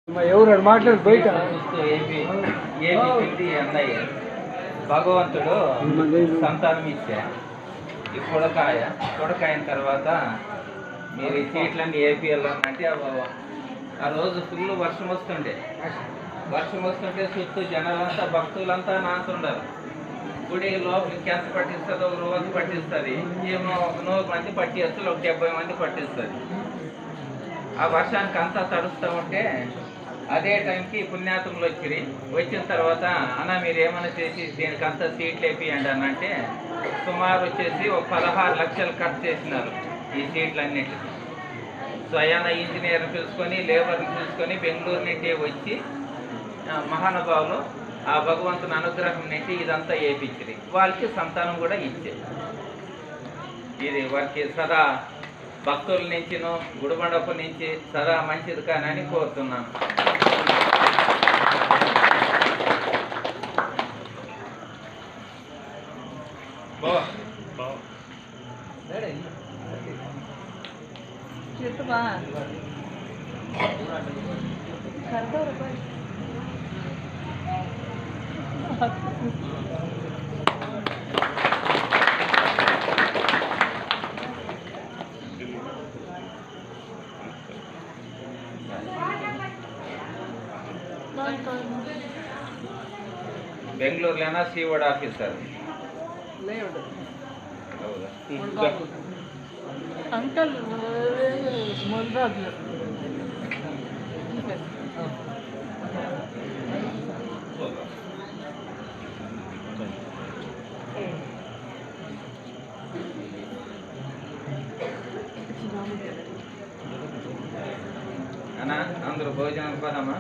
ఎవరు మాట్లాడు బయట అన్నయ్య భగవంతుడు సంతానం ఇచ్చా ఈ కొడకాయన తర్వాత మీరు ఈ సీట్లన్నీ ఏపీఎల్లంటే ఆ రోజు ఫుల్ వర్షం వస్తుంటే చుట్టూ జనాలంతా భక్తులంతా నాంతుండారు. గుడి లోపలికి ఎంత పట్టిస్తుంది, ఒక రోజు పట్టిస్తుంది, ఏమో 100 మంది పట్టేస్తారు, ఒక 70 మంది పట్టిస్తుంది. ఆ వర్షానికి అంతా తడుస్తూ ఉంటే అదే టైంకి పుణ్యాత్ములు వచ్చిన తర్వాత అన్న మీరు ఏమైనా చేసి దీనికి అంతా సీట్లు వేపియండి అని అంటే సుమారు వచ్చేసి ఒక 16 లక్షలు ఖర్చు చేసినారు ఈ సీట్లన్నిటికీ. స్వయాన ఇంజనీర్ని పిలుచుకొని లేబర్ని పిలుచుకొని బెంగళూరు నుండి వచ్చి మహానుభావులు ఆ భగవంతుని అనుగ్రహం నుండి ఇదంతా వేయించిరి. వాళ్ళకి సంతానం కూడా ఇచ్చే ఇది వారికి సదా భక్తుల నుంచిను గుడిమండపం నుంచి సదా మంచిది కానని కోరుతున్నాను. ಬೆಂಗಳೂರಲ್ಲೇನಾ ಸೀವರ್ಡ್ ಆಫೀಸರ್ ಅಂಕಲ್ ಮೊದಲಾದ అన్నా అందరూ భోజనం పదమ్మా.